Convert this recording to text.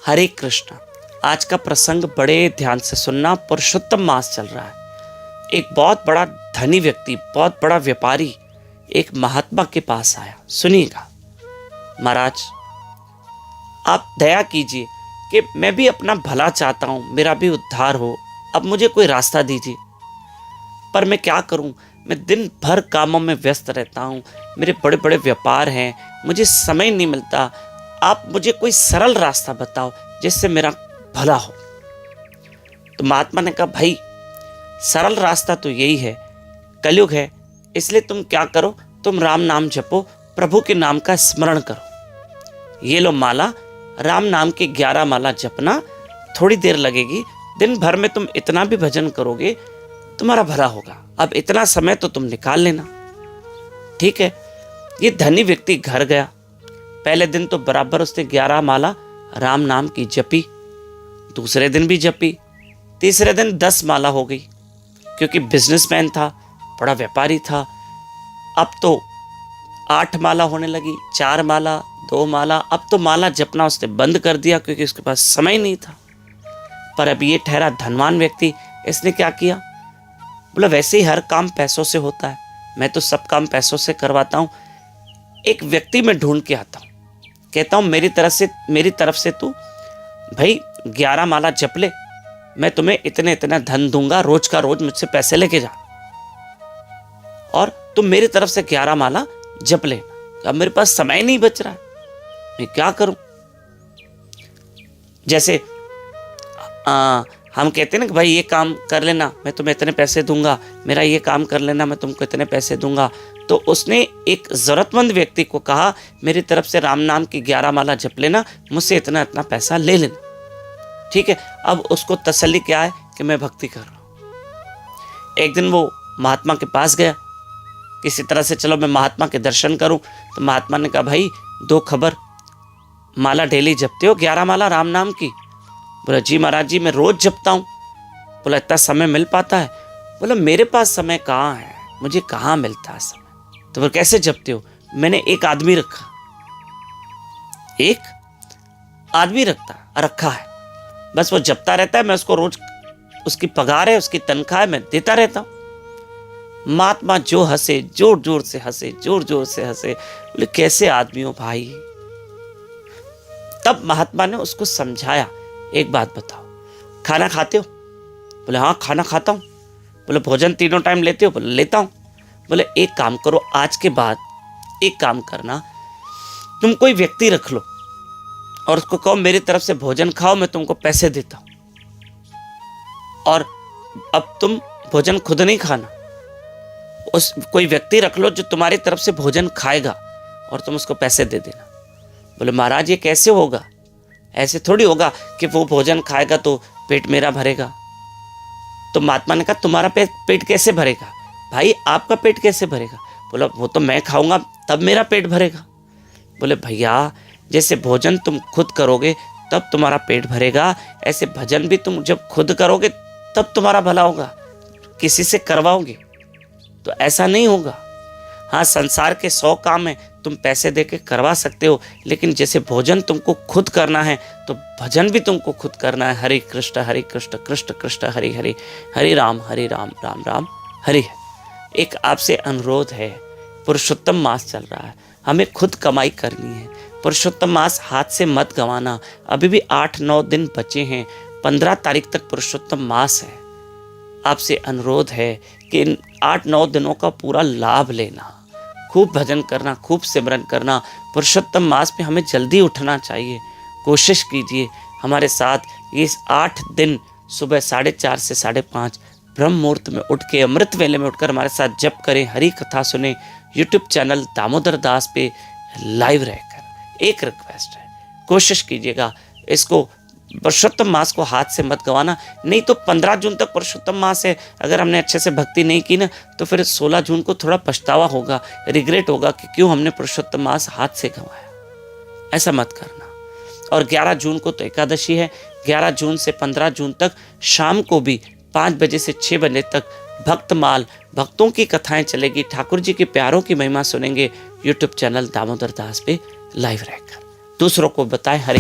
हरे कृष्ण। आज का प्रसंग बड़े ध्यान से सुनना। पुरुषोत्तम मास चल रहा है। एक बहुत बड़ा धनी व्यक्ति, बहुत बड़ा व्यापारी एक महात्मा के पास आया। सुनिएगा। महाराज, आप दया कीजिए कि मैं भी अपना भला चाहता हूं, मेरा भी उद्धार हो, अब मुझे कोई रास्ता दीजिए। पर मैं क्या करूं, मैं दिन भर कामों में व्यस्त रहता हूं, मेरे बड़े बड़े व्यापार हैं, मुझे समय नहीं मिलता। आप मुझे कोई सरल रास्ता बताओ जिससे मेरा भला हो। तो महात्मा ने कहा, भाई सरल रास्ता तो यही है, कलयुग है, इसलिए तुम क्या करो, तुम राम नाम जपो, प्रभु के नाम का स्मरण करो। ये लो माला, राम नाम की 11 माला जपना, थोड़ी देर लगेगी, दिन भर में तुम इतना भी भजन करोगे तुम्हारा भला होगा। अब इतना समय तो तुम निकाल लेना। ठीक है। ये धनी व्यक्ति घर गया। पहले दिन तो बराबर उसने 11 माला राम नाम की जपी, दूसरे दिन भी जपी, तीसरे दिन 10 माला हो गई, क्योंकि बिजनेसमैन था, बड़ा व्यापारी था। अब तो 8 माला होने लगी, 4 माला, 2 माला। अब तो माला जपना उसने बंद कर दिया, क्योंकि उसके पास समय नहीं था। पर अब ये ठहरा धनवान व्यक्ति, इसने क्या किया, बोला वैसे ही हर काम पैसों से होता है, मैं तो सब काम पैसों से करवाता हूं, एक व्यक्ति में ढूंढ के आता हूं, कहता हूं मेरी तरफ से तू भाई 11 माला जप ले, मैं तुम्हें इतने इतना धन दूंगा, रोज का रोज मुझसे पैसे लेके जा, और तुम मेरी तरफ से 11 माला जप ले। अब मेरे पास समय नहीं बच रहा है, मैं क्या करूं। जैसे हम कहते हैं ना कि भाई ये काम कर लेना, मैं तुम्हें इतने पैसे दूंगा, मेरा ये काम कर लेना, मैं तुमको इतने पैसे दूंगा। तो उसने एक जरूरतमंद व्यक्ति को कहा, मेरी तरफ से राम नाम की 11 माला जप लेना, मुझसे इतना इतना पैसा ले लेना। ठीक है। अब उसको तसल्ली क्या है कि मैं भक्ति कर रहा हूं। एक दिन वो महात्मा के पास गया, किसी तरह से चलो मैं महात्मा के दर्शन करूं। तो महात्मा ने कहा, भाई 2 खबर, माला डेली जपते हो 11 माला राम नाम की? बोला जी महाराज जी, मैं रोज जपता हूं। बोला इतना समय मिल पाता है? बोला मेरे पास समय कहाँ है, मुझे कहाँ मिलता है समय। तो बोला कैसे जपते हो? मैंने एक आदमी रखा है, बस वो जपता रहता है, मैं उसको रोज, उसकी पगार है, उसकी तनख्वाह है, मैं देता रहता हूं। महात्मा जो हंसे, जोर जोर से हंसे। बोले कैसे आदमी हो भाई। तब महात्मा ने उसको समझाया, एक बात बताओ, खाना खाते हो? बोले हाँ खाना खाता हूं। बोले भोजन तीनों टाइम लेते हो? बोले लेता हूं। बोले एक काम करो, आज के बाद एक काम करना, तुम कोई व्यक्ति रख लो और उसको कहो मेरी तरफ से भोजन खाओ, मैं तुमको पैसे देता हूं, और अब तुम भोजन खुद नहीं खाना, उस कोई व्यक्ति रख लो जो तुम्हारी तरफ से भोजन खाएगा और तुम उसको पैसे दे देना। बोले महाराज ये कैसे होगा, ऐसे थोड़ी होगा कि वो भोजन खाएगा तो पेट मेरा भरेगा। तो महात्मा ने कहा तुम्हारा पेट कैसे भरेगा भाई, आपका पेट कैसे भरेगा? बोला वो तो मैं खाऊंगा तब मेरा पेट भरेगा। बोले भैया जैसे भोजन तुम खुद करोगे तब तुम्हारा पेट भरेगा, ऐसे भजन भी तुम जब खुद करोगे तब तुम्हारा भला होगा, किसी से करवाओगे तो ऐसा नहीं होगा। हाँ संसार के 100 काम है, तुम पैसे देके करवा सकते हो, लेकिन जैसे भोजन तुमको खुद करना है तो भजन भी तुमको खुद करना है। हरे कृष्ण कृष्ण कृष्ण हरे हरे, हरे राम राम राम हरे हरे। एक आपसे अनुरोध है, पुरुषोत्तम मास चल रहा है, हमें खुद कमाई करनी है। पुरुषोत्तम मास हाथ से मत गंवाना। अभी भी 8-9 दिन बचे हैं, 15 तारीख तक पुरुषोत्तम मास है। आपसे अनुरोध है कि इन 8-9 दिनों का पूरा लाभ लेना, खूब भजन करना, खूब सिमरन करना। पुरुषोत्तम मास में हमें जल्दी उठना चाहिए। कोशिश कीजिए हमारे साथ इस 8 दिन सुबह 4:30 से 5:30 ब्रह्म मुहूर्त में उठ के, अमृत वेले में उठकर हमारे साथ जप करें, हरी कथा सुने। यूट्यूब चैनल दामोदर दास पे लाइव रहकर एक रिक्वेस्ट है, कोशिश कीजिएगा इसको, पुरुषोत्तम मास को हाथ से मत गंवाना। नहीं तो 15 जून तक पुरुषोत्तम मास है, अगर हमने अच्छे से भक्ति नहीं की ना तो फिर 16 जून को थोड़ा पछतावा होगा, रिग्रेट होगा कि क्यों हमने पुरुषोत्तम मास हाथ से गंवाया। ऐसा मत करना। और 11 जून को तो एकादशी है। 11 जून से 15 जून तक शाम को भी 5 बजे से 6 बजे तक भक्तमाल, भक्तों की कथाएं चलेगी, ठाकुर जी के प्यारों की महिमा सुनेंगे यूट्यूब चैनल दामोदर दास पे लाइव रहकर। दूसरों को बताएं। हरे